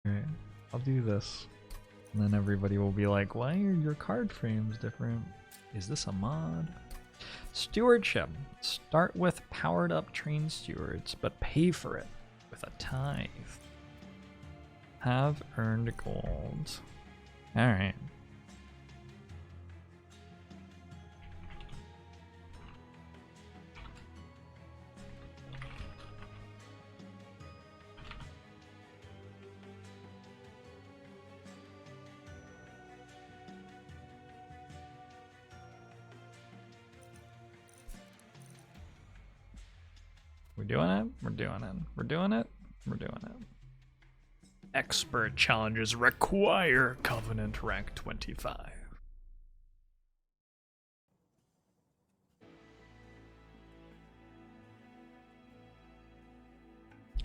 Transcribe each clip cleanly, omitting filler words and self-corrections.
Alright, I'll do this. And then everybody will be like, why are your card frames different? Is this a mod? Stewardship. Start with powered up trained stewards, but pay for it with a tithe. Have earned gold. Alright. We're doing it. We're doing it. We're doing it. We're doing it. Expert challenges require Covenant rank 25.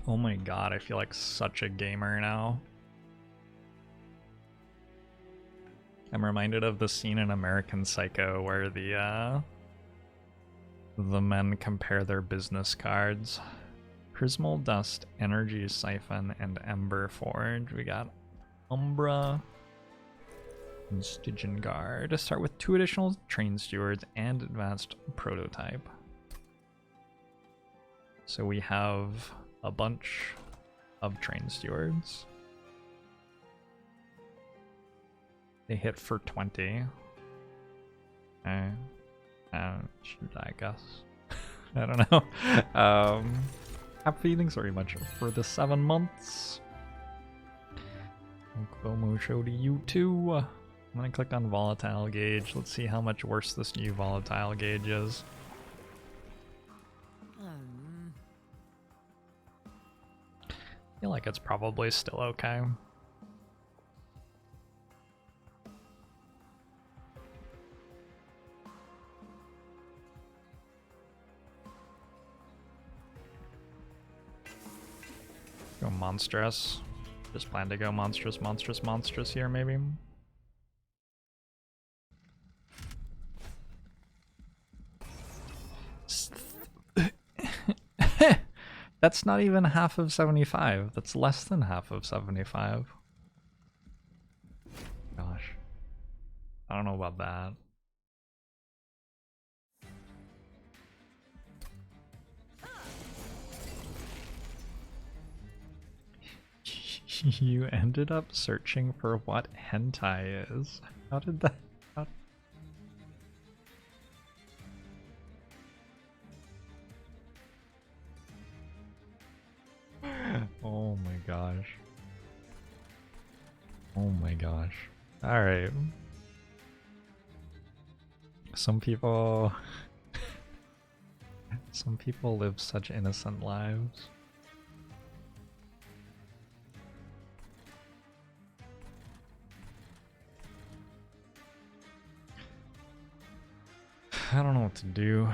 Oh my god, I feel like such a gamer now. I'm reminded of the scene in American Psycho where the men compare their business cards. Prismal Dust, Energy Siphon, and Ember Forge. We got Umbra and Stygian Guard. Start with 2 additional Train Stewards and Advanced Prototype. So we have a bunch of Train Stewards. They hit for 20. Okay. Should I guess? I don't know. Happy eating sorry much for the 7 months. Bomo show to you too. I'm gonna click on volatile gauge. Let's see how much worse this new volatile gauge is. I feel like it's probably still okay. Go monstrous. Just plan to go monstrous, monstrous, monstrous here, maybe. That's not even half of 75. That's less than half of 75. Gosh. I don't know about that. You ended up searching for what hentai is. How did that... Oh my gosh. Oh my gosh. Alright. Some people live such innocent lives. I don't know what to do.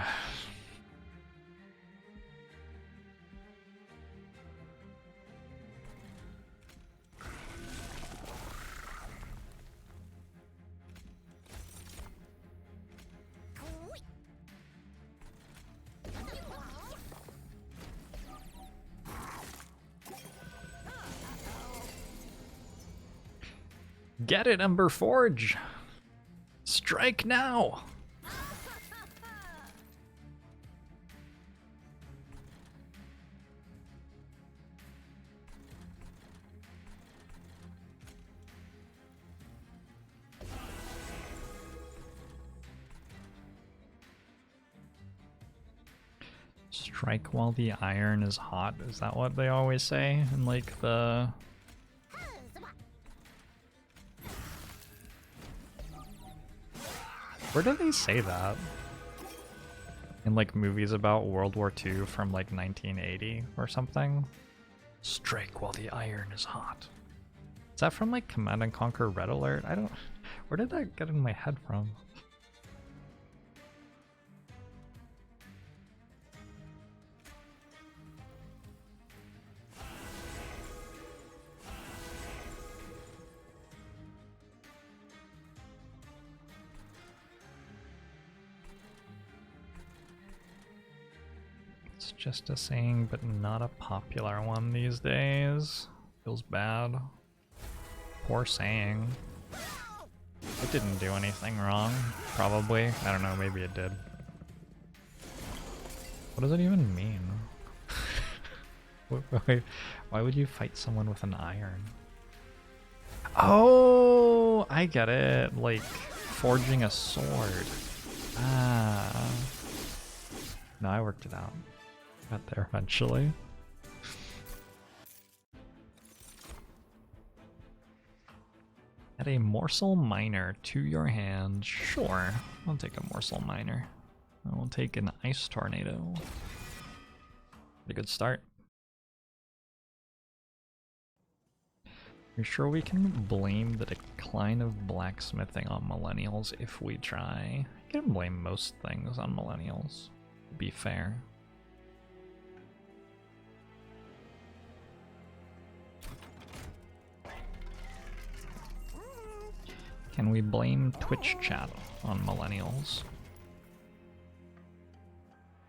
Get it, Ember Forge! Strike now! Strike while the iron is hot. Is that what they always say in like the... Where do they say that? In like movies about World War II from like 1980 or something? Strike while the iron is hot. Is that from like Command and Conquer Red Alert? I don't... Where did that get in my head from? It's just a saying, but not a popular one these days. Feels bad. poor saying. It didn't do anything wrong, probably. I don't know, maybe it did. What does it even mean? Why would you fight someone with an iron? Oh, I get it. Like, forging a sword. Ah. No, I worked it out. Got there eventually. Add a morsel miner to your hand. Sure, I'll take a morsel miner. I will take an ice tornado. Pretty good start. You're sure we can blame the decline of blacksmithing on millennials if we try? I can blame most things on millennials, to be fair. Can we blame Twitch chat on millennials?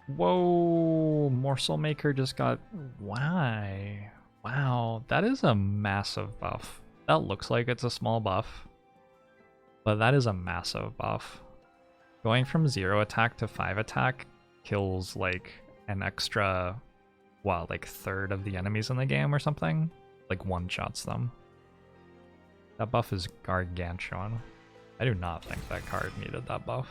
Whoa, Morsel Maker just got... Why? Wow, that is a massive buff. That looks like it's a small buff, but that is a massive buff. Going from 0 attack to 5 attack kills like an extra, what, like third of the enemies in the game or something? Like one-shots them. That buff is gargantuan. I do not think that card needed that buff.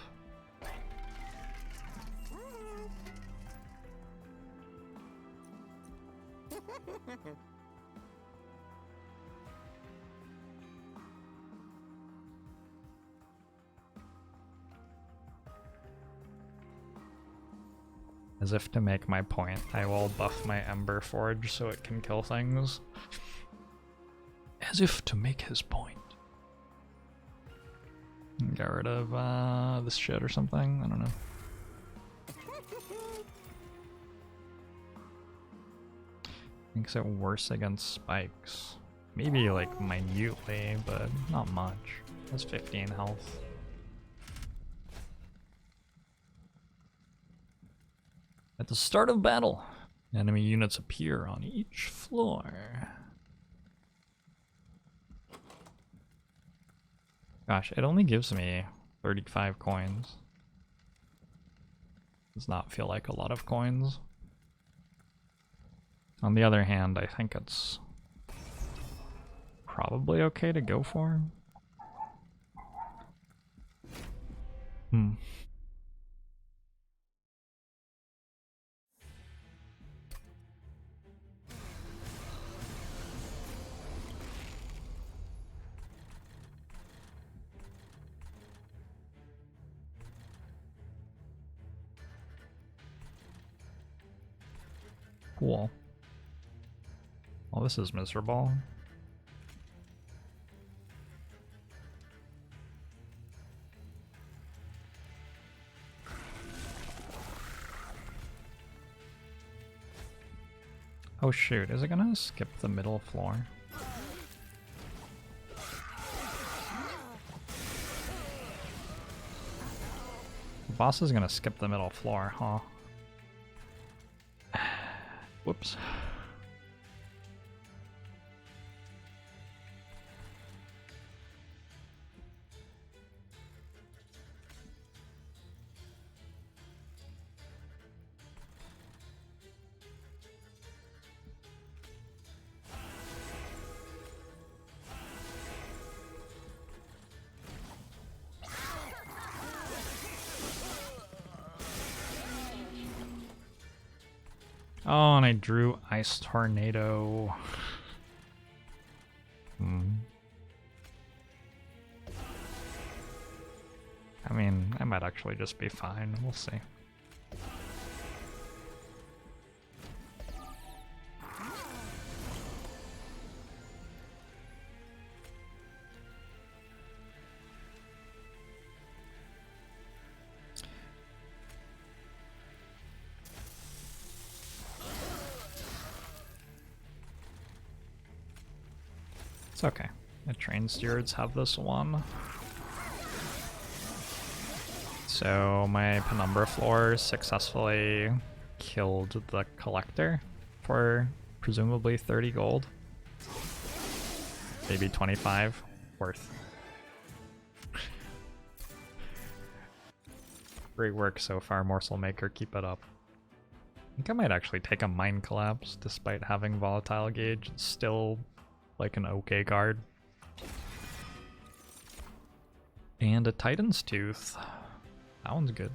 As if to make my point, I will buff my Ember Forge so it can kill things. As if to make his point. Get rid of this shit or something, I don't know. Makes it worse against spikes. Maybe like minutely, but not much. That's 15 health. At the start of battle, enemy units appear on each floor. Gosh, it only gives me 35 coins. Does not feel like a lot of coins. On the other hand, I think it's probably okay to go for. Cool. Well, this is miserable. Oh shoot, is it gonna skip the middle floor? The boss is gonna skip the middle floor, huh? Whoops. Oh, and I drew Ice Tornado. I mean, I might actually just be fine. We'll see. It's okay. The train stewards have this one. So my Penumbra floor successfully killed the collector for presumably 30 gold. maybe 25. Worth. Great work so far, Morsel Maker. Keep it up. I think I might actually take a Mind Collapse despite having Volatile Gauge. It's still like an okay card. And a Titan's Tooth. That one's good.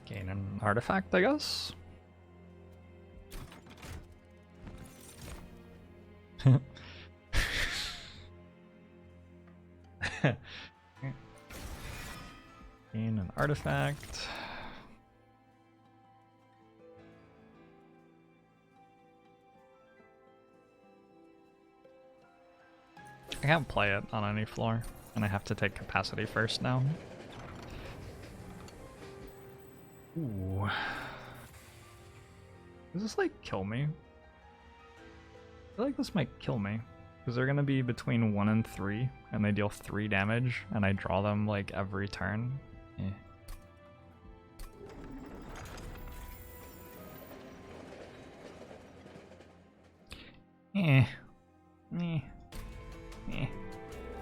Gain an artifact, I guess. Gain an artifact. I can't play it on any floor, and I have to take capacity first now. Ooh. Does this like kill me? I feel like this might kill me. Because they're gonna be between 1 and 3, and they deal 3 damage, and I draw them like every turn.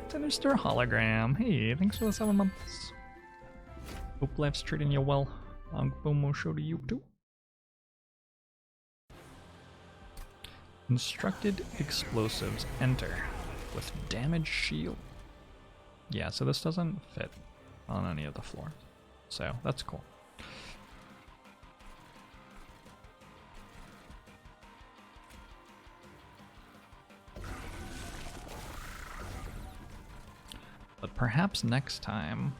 Sinister Hologram. Hey, thanks for the 7 months. Hope life's treating you well. Boom show to you too. Instructed explosives enter with damage shield. Yeah, so this doesn't fit on any of the floors. So that's cool. But perhaps next time.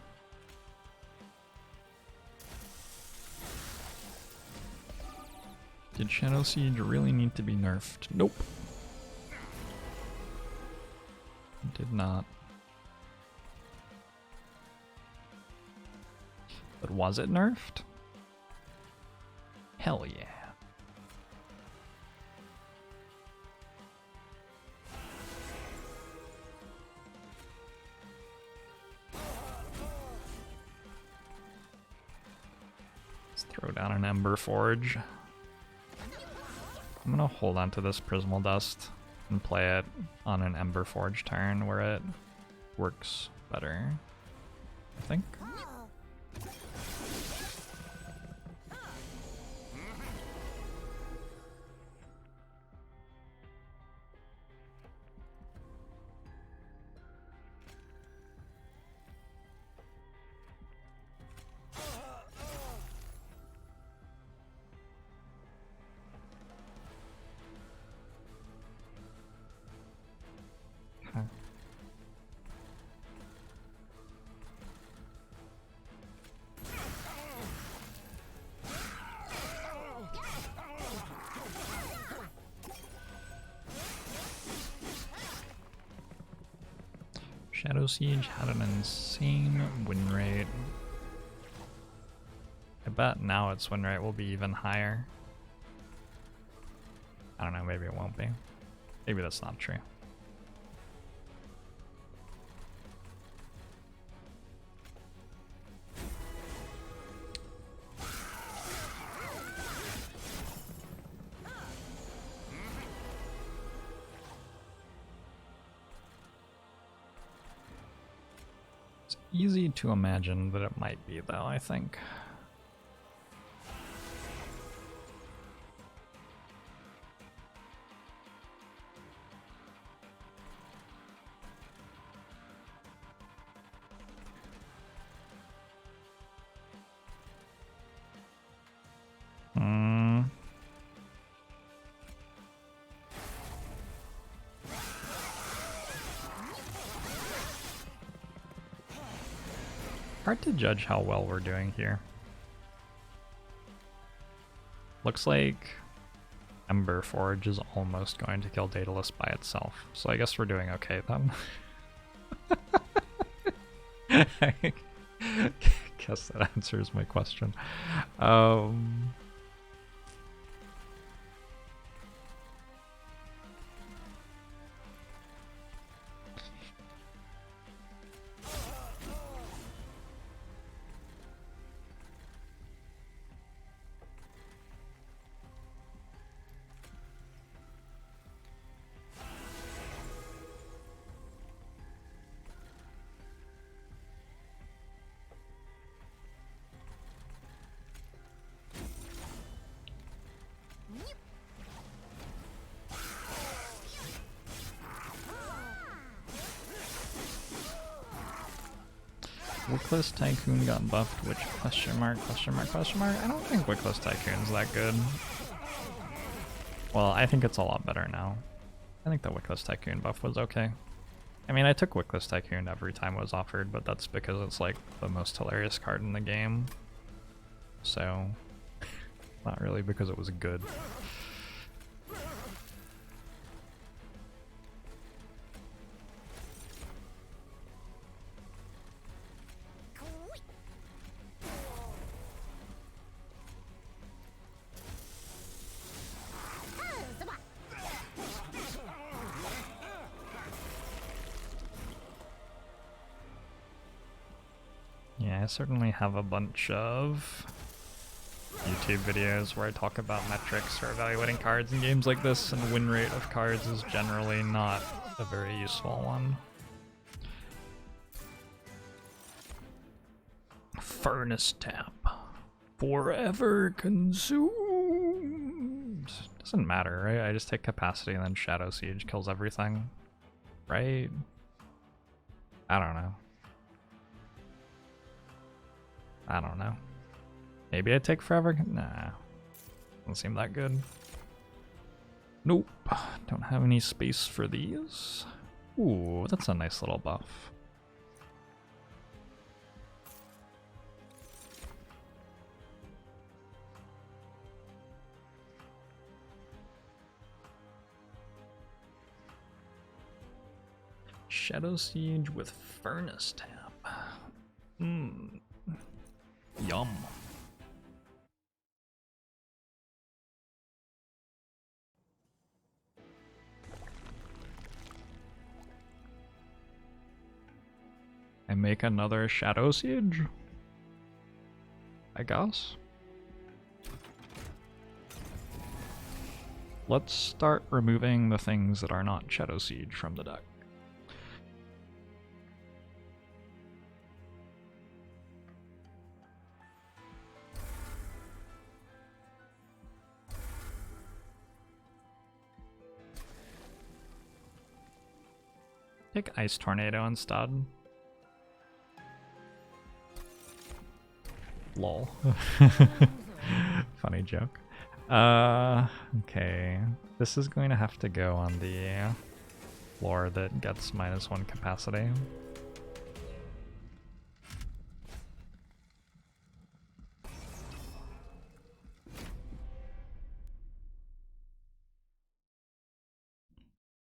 Did Shadow Siege really need to be nerfed? Nope. Did not. But was it nerfed? Hell yeah. Let's throw down an Ember Forge. I'm gonna hold on to this Prismal Dust and play it on an Ember Forge turn where it works better, I think. Shadow Siege had an insane win rate. I bet now its win rate will be even higher. I don't know, maybe it won't be. Maybe that's not true. Easy to imagine that it might be, though, I think. Hard to judge how well we're doing here. Looks like Ember Forge is almost going to kill Daedalus by itself, so I guess we're doing okay then. I guess that answers my question. Wickless Tycoon got buffed, which question mark, question mark, question mark? I don't think Wickless Tycoon's that good. Well, I think it's a lot better now. I think the Wickless Tycoon buff was okay. I mean, I took Wickless Tycoon every time it was offered, but that's because it's like the most hilarious card in the game. So, not really because it was good. Yeah, I certainly have a bunch of YouTube videos where I talk about metrics for evaluating cards in games like this, and win rate of cards is generally not a very useful one. Furnace Tap. Forever consumed. Doesn't matter, right? I just take capacity and then Shadow Siege kills everything. Right? I don't know. I don't know. Maybe I take forever? Nah. Doesn't seem that good. Nope. Don't have any space for these. Ooh, that's a nice little buff. Shadow Siege with Furnace Tap. Mmm. Yum. I make another Shadow Siege? I guess. Let's start removing the things that are not Shadow Siege from the deck. Take Ice Tornado instead. Lol. Funny joke. Okay. This is going to have to go on the floor that gets -1 capacity.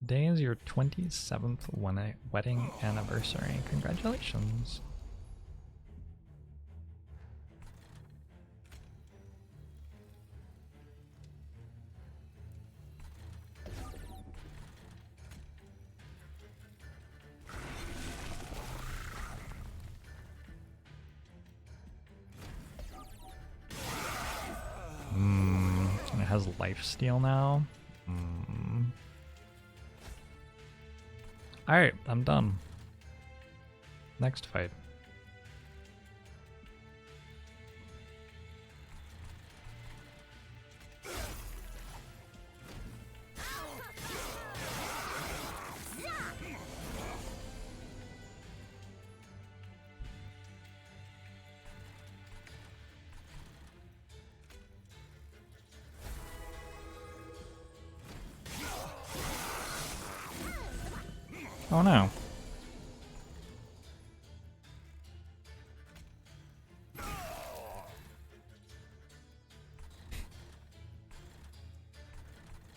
Today is your 27th wedding anniversary. Congratulations. It has lifesteal now. Alright, I'm done. Next fight. Oh no.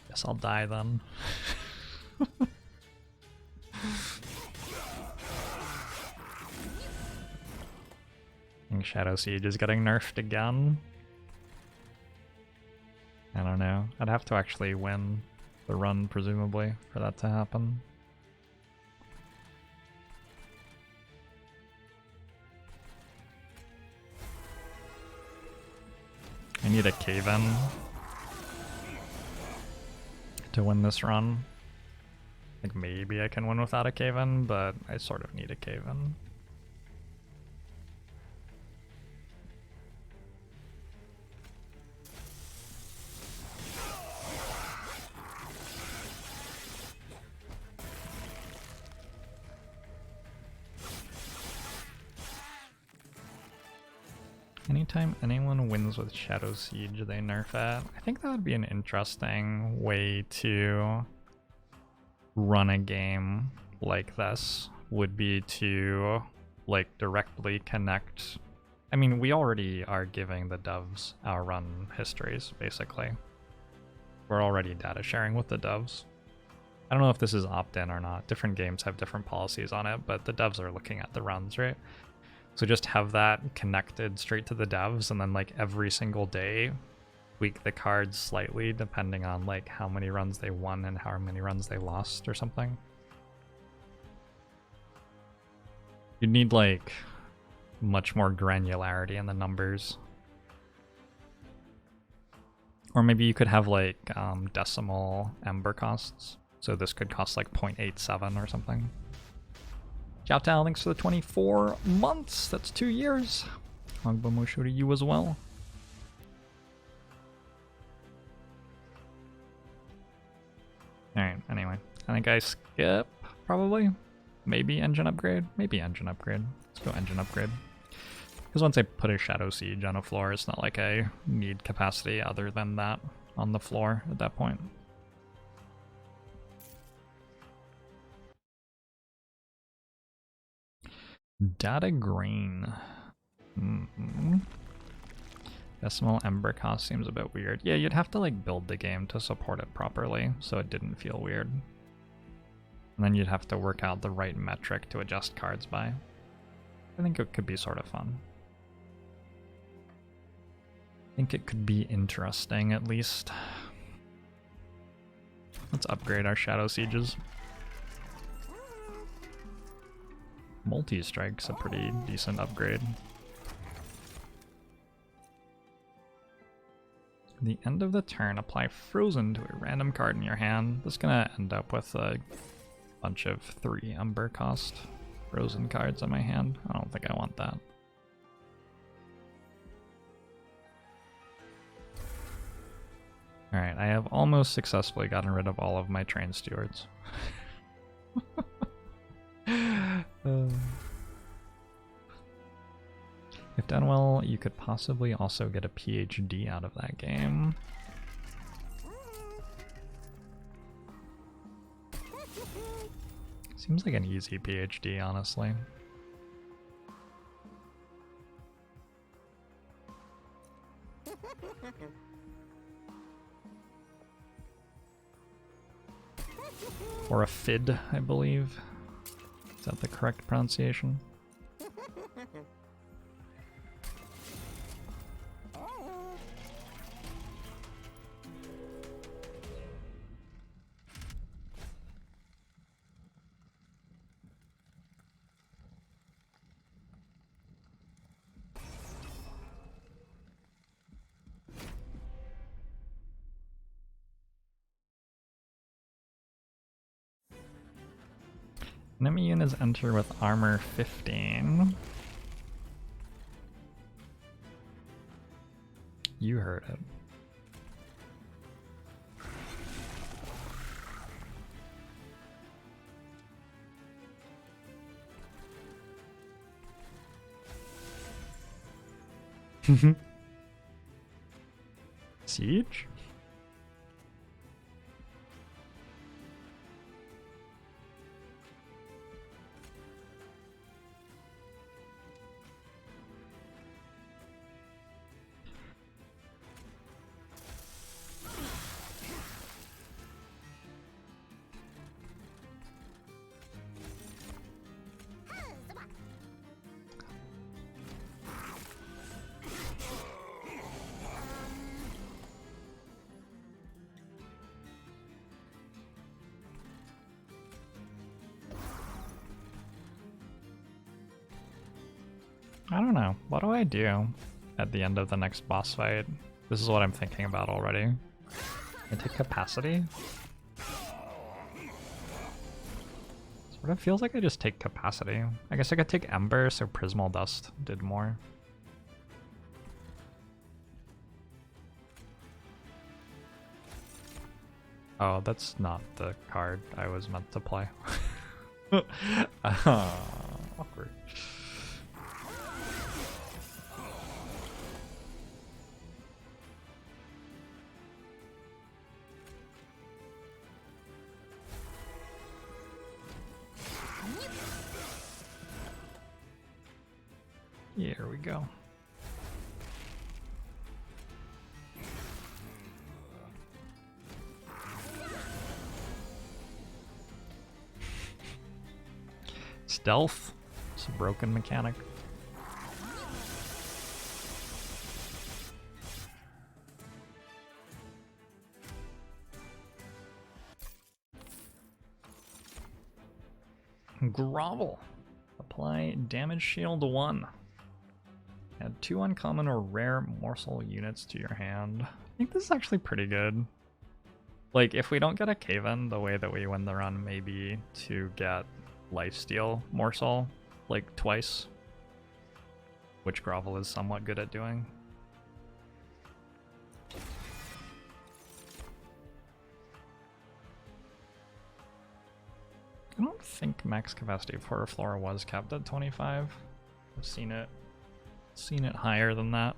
Guess I'll die then. I think Shadow Siege is getting nerfed again. I don't know. I'd have to actually win the run, presumably, for that to happen. I need a cave-in to win this run. I think maybe I can win without a cave-in, but I sort of need a cave-in. Anytime anyone wins with Shadow Siege, they nerf it. I think that would be an interesting way to run a game like this, would be to like directly connect. I mean, we already are giving the devs our run histories, basically. We're already data sharing with the devs. I don't know if this is opt-in or not. Different games have different policies on it, but the devs are looking at the runs, right? So just have that connected straight to the devs, and then like every single day tweak the cards slightly depending on like how many runs they won and how many runs they lost or something. You need like much more granularity in the numbers. Or maybe you could have like decimal ember costs. So this could cost like 0.87 or something. Ciao Tal, thanks for the 24 months. That's 2 years. Hongbomushu to you as well. Alright, anyway. I think I skip, probably. Maybe engine upgrade? Maybe engine upgrade. Let's go engine upgrade. Because once I put a Shadow Siege on a floor, it's not like I need capacity other than that on the floor at that point. Data green. Decimal ember cost seems a bit weird. Yeah, you'd have to like build the game to support it properly, so it didn't feel weird. And then you'd have to work out the right metric to adjust cards by. I think it could be sort of fun. I think it could be interesting, at least. Let's upgrade our Shadow Sieges. Multi-strike's a pretty decent upgrade. At the end of the turn, apply Frozen to a random card in your hand. This is gonna end up with a bunch of 3 Ember cost Frozen cards in my hand. I don't think I want that. Alright, I have almost successfully gotten rid of all of my train stewards. If done well, you could possibly also get a PhD out of that game. Seems like an easy PhD, honestly. Or a FID, I believe. Is that the correct pronunciation? Enemy units enter with armor 15. You heard it. Siege? I don't know. What do I do at the end of the next boss fight? This is what I'm thinking about already. I take capacity? Sort of feels like I just take capacity. I guess I could take Ember, so Prismal Dust did more. Oh, that's not the card I was meant to play. Awkward. Here we go. Stealth. It's a broken mechanic. Grovel. Apply damage shield 1. Add 2 uncommon or rare morsel units to your hand. I think this is actually pretty good. Like, if we don't get a cave-in, the way that we win the run may be to get lifesteal morsel, like, twice. Which Grovel is somewhat good at doing. I don't think max capacity for a floor was capped at 25. I've seen it higher than that.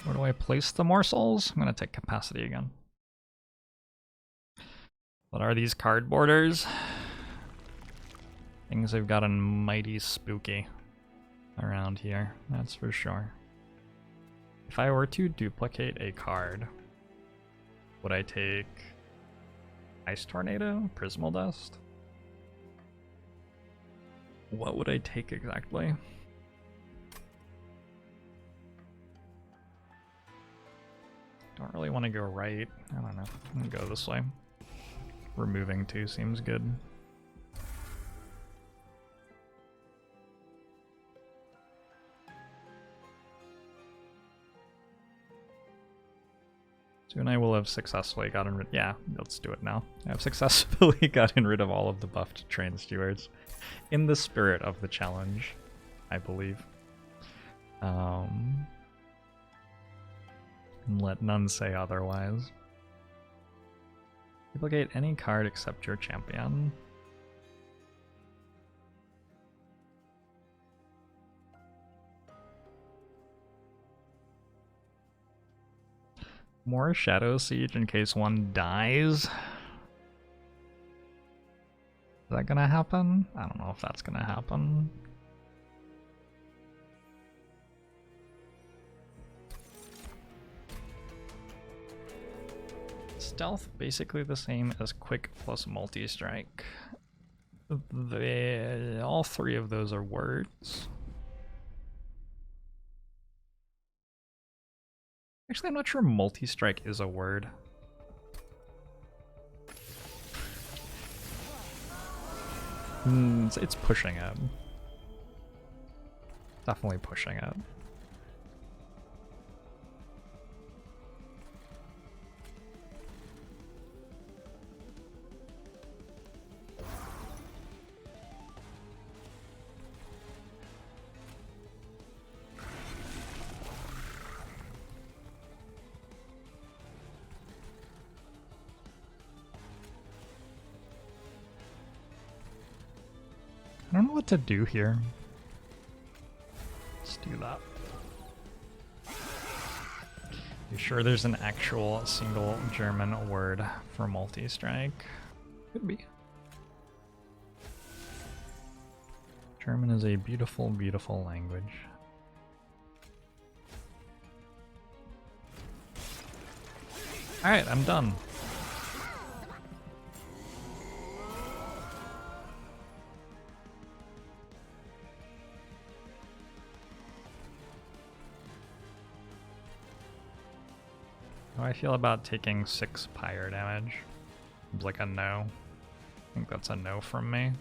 Where do I place the morsels? I'm gonna take capacity again. What are these card borders? Things have gotten mighty spooky around here, that's for sure. If I were to duplicate a card, would I take Ice Tornado? Prismal Dust? What would I take exactly? Don't really want to go right. I don't know. I'm gonna go this way. Removing 2 seems good. So and I will have successfully gotten rid. Yeah, let's do it now. I've successfully gotten rid of all of the buffed train stewards, in the spirit of the challenge, I believe. And let none say otherwise. Duplicate any card except your champion. More Shadow Siege in case one dies. Is that gonna happen? I don't know if that's gonna happen. Stealth basically the same as quick plus multi-strike. All 3 of those are words. Actually, I'm not sure multi-strike is a word. It's pushing it. Definitely pushing it. I don't know what to do here. Let's do that. You sure there's an actual single German word for multi-strike? Could be. German is a beautiful, beautiful language. Alright, I'm done. How do I feel about taking 6 pyre damage? It's like a no. I think that's a no from me.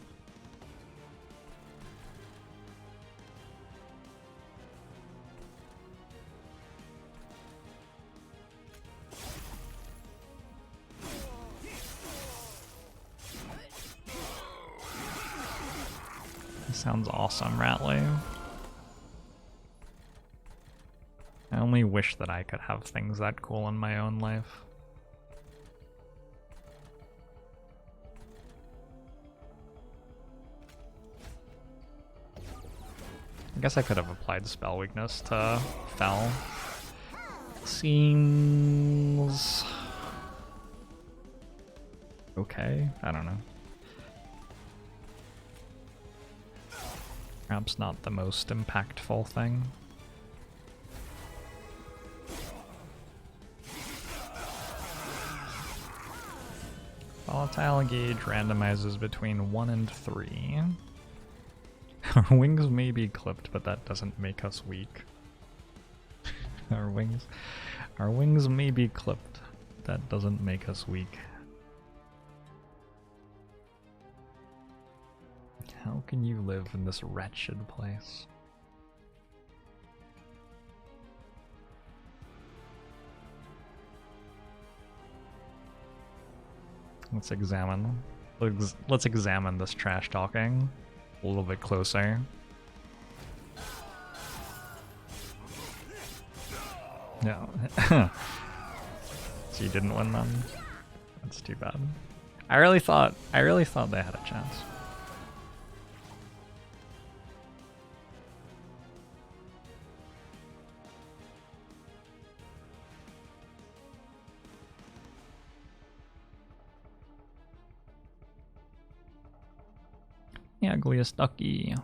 This sounds awesome, Ratley. I only wish that I could have things that cool in my own life. I guess I could have applied spell weakness to Fel. Seems okay. I don't know. Perhaps not the most impactful thing. Volatile gauge randomizes between 1 and 3. Our wings may be clipped, but that doesn't make us weak. Our wings may be clipped. That doesn't make us weak. How can you live in this wretched place? Let's examine this trash talking a little bit closer. No. So you didn't win then? That's too bad. I really thought they had a chance. The ugliest ducky.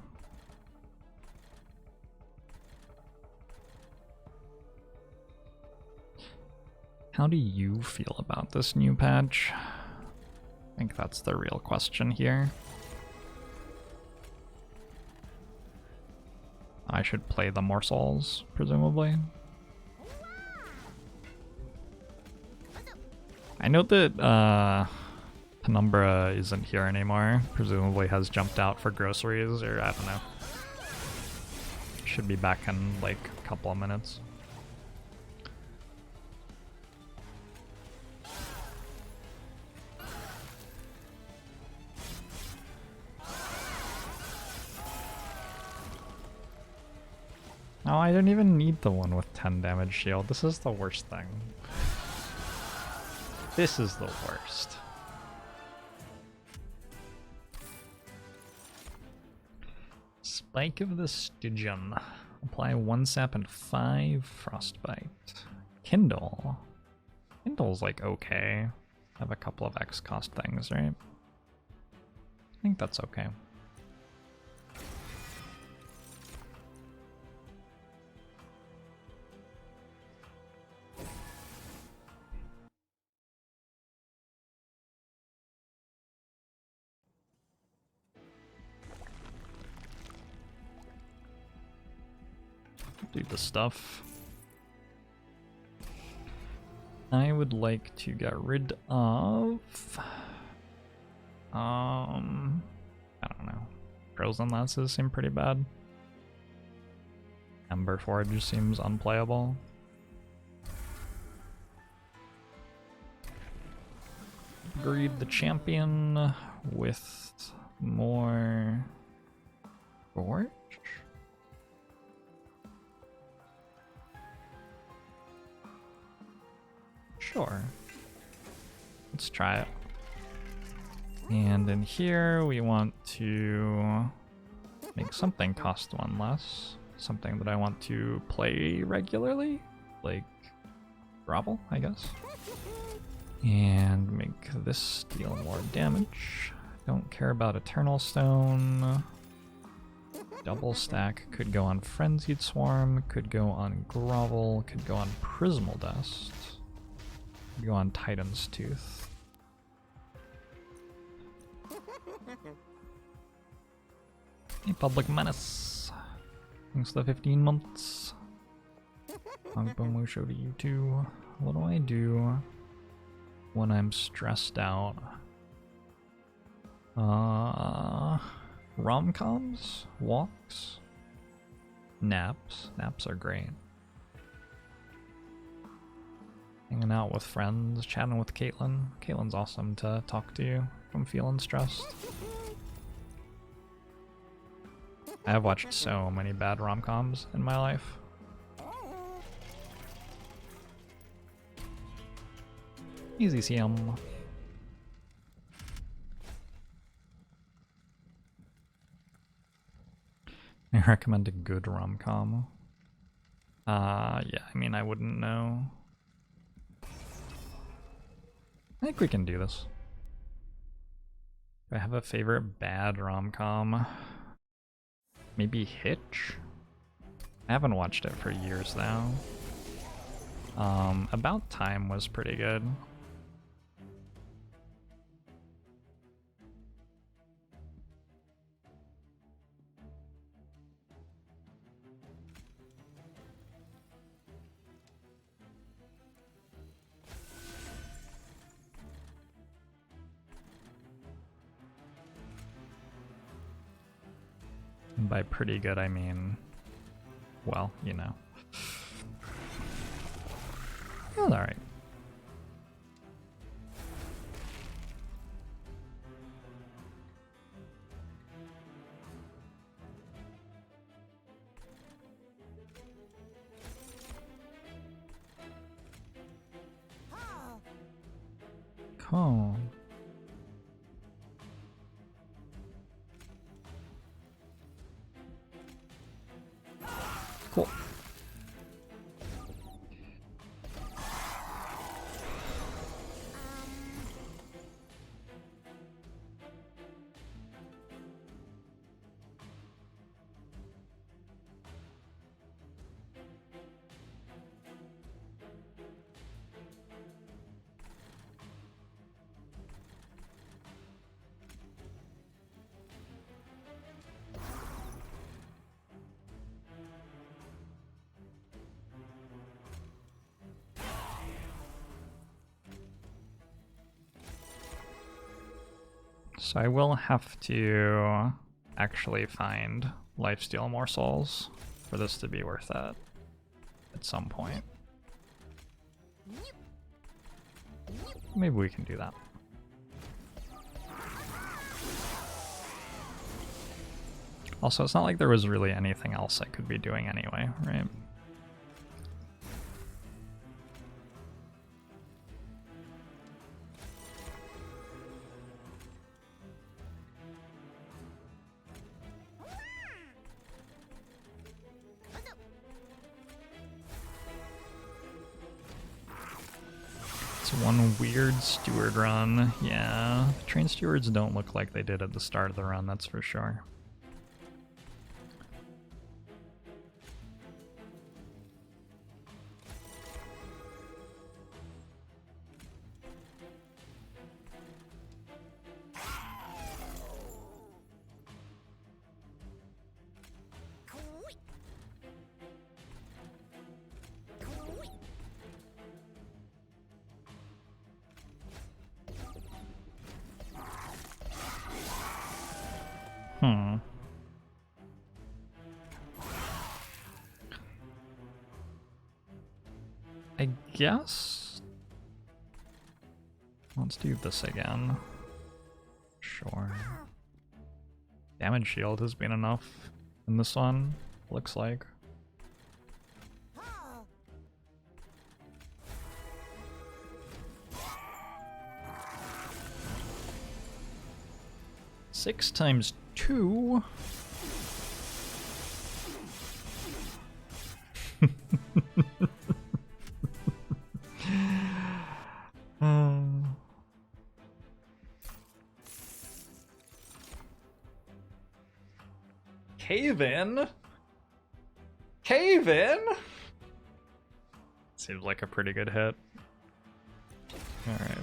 How do you feel about this new patch? I think that's the real question here. I should play the morsels, presumably. I know that Penumbra isn't here anymore. Presumably has jumped out for groceries, or I don't know. Should be back in like a couple of minutes. Oh, I don't even need the one with 10 damage shield. This is the worst thing. This is the worst. Spike of the Stygian. Apply 1 sap and 5 frostbite. Kindle. Kindle's like okay. Have a couple of X cost things, right? I think that's okay. Do the stuff. I would like to get rid of I don't know. Frozen Lances seem pretty bad. Ember Forge seems unplayable. Upgrade the champion with more Forge? Sure. Let's try it. And in here we want to make something cost 1 less. Something that I want to play regularly. Like Grovel, I guess. And make this deal more damage. Don't care about Eternal Stone. Double stack could go on Frenzied Swarm, could go on Grovel, could go on Prismal Dust. Go on Titan's Tooth. A Public Menace. Thanks for the 15 months. Musho to you too. What do I do when I'm stressed out? Rom-coms? Walks? Naps? Naps are great. Hanging out with friends, chatting with Caitlin. Caitlin's awesome to talk to if I'm feeling stressed. I have watched so many bad rom-coms in my life. Easy CM. I recommend a good rom-com. Yeah, I mean, I wouldn't know. I think we can do this. Do I have a favorite bad rom-com? Maybe Hitch? I haven't watched it for years now. About Time was pretty good. And by pretty good, I mean, well, you know. It was alright. Cool. Cool. So I will have to actually find lifesteal morsels for this to be worth it at some point. Maybe we can do that. Also, it's not like there was really anything else I could be doing anyway, right? It's one weird steward run. Yeah, the train stewards don't look like they did at the start of the run, that's for sure. I guess. Let's do this again. Sure. Damage shield has been enough in this one, looks like. Six times 2. Cave in? Cave in? Seems like a pretty good hit. Alright.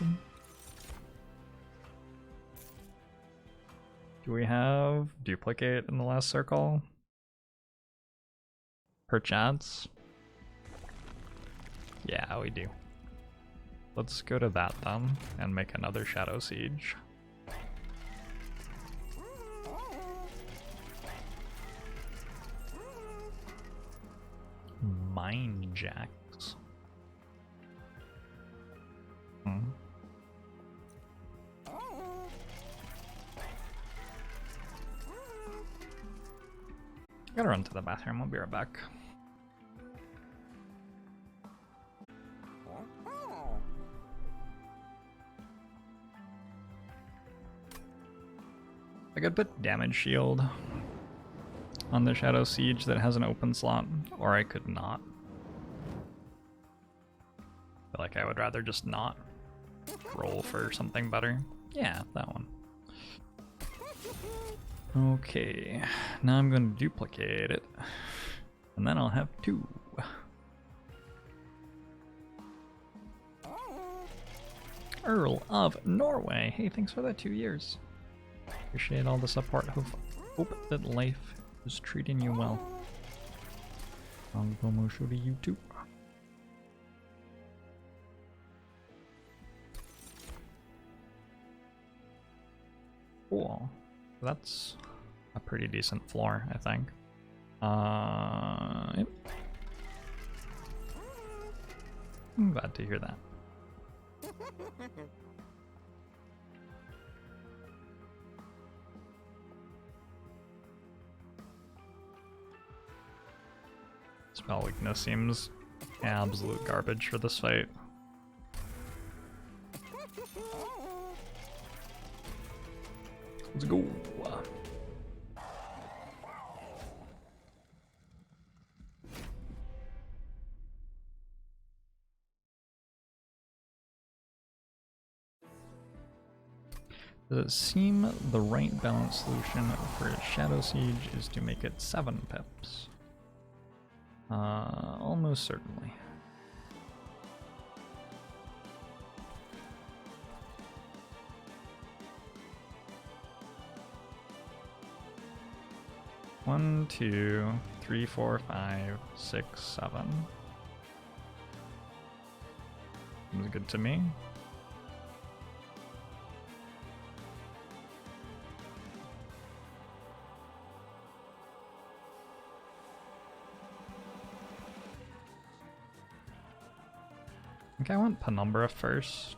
Do we have duplicate in the last circle? Perchance? Yeah, we do. Let's go to that then and make another Shadow Siege. Mine jacks. I gotta run to the bathroom, I'll be right back. I could put damage shield on the Shadow Siege that has an open slot, or I could not. feel like I would rather just not roll for something better. Yeah, that one. Okay, now I'm going to duplicate it, and then I'll have 2. Earl of Norway. Hey, thanks for that 2 years. Appreciate all the support. Hope that life is treating you well. I'll go Mosho to you too. Cool. That's a pretty decent floor, I think. Yep. I'm glad to hear that. Spell weakness seems absolute garbage for this fight. Let's go. Does it seem the right balance solution for Shadow Siege is to make it 7 pips? Almost certainly. One, 2, 3, 4, 5, 6, 7. Seems good to me. I think I want Penumbra first.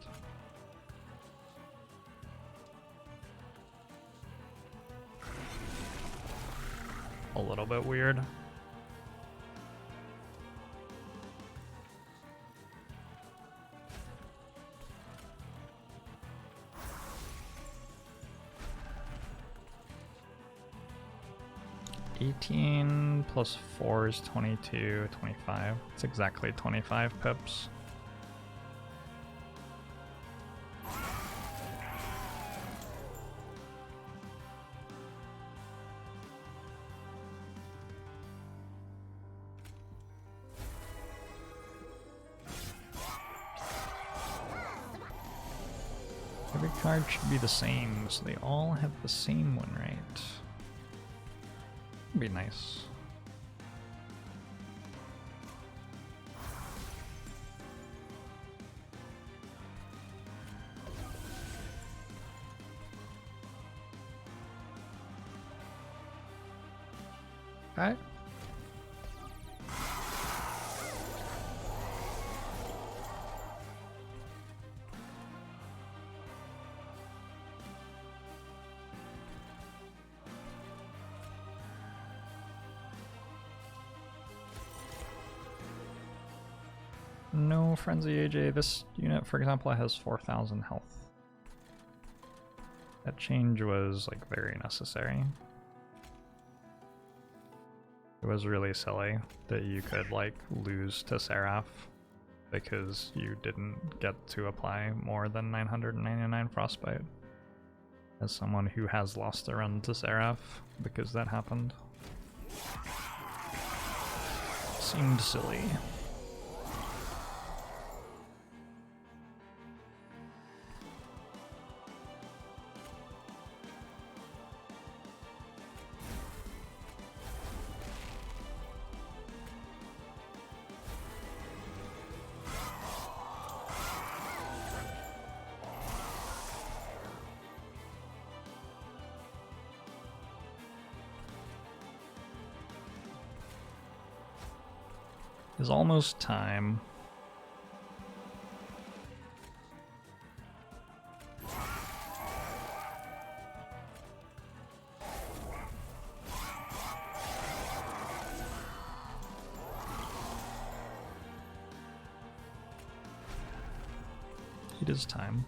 A little bit weird. $18 plus 4 is 22, 25. It's exactly 25 pips. Every card should be the same, so they all have the same one, right? That'd be nice. Okay. No Frenzy AJ. This unit, for example, has 4,000 health. That change was like very necessary. It was really silly that you could like lose to Seraph because you didn't get to apply more than 999 Frostbite. As someone who has lost a run to Seraph because that happened. Seemed silly. It's almost time. It is time.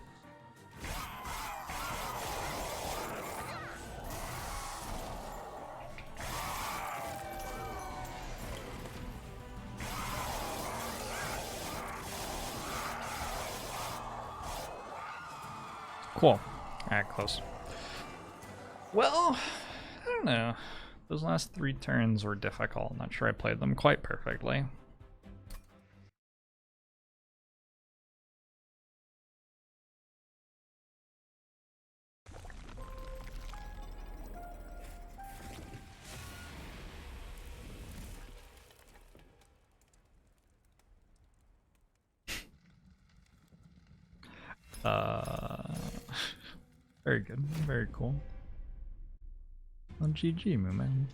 Cool. Alright, close. Well, I don't know. Those last 3 turns were difficult. Not sure I played them quite perfectly. Very good. Very cool. Well, GG, man.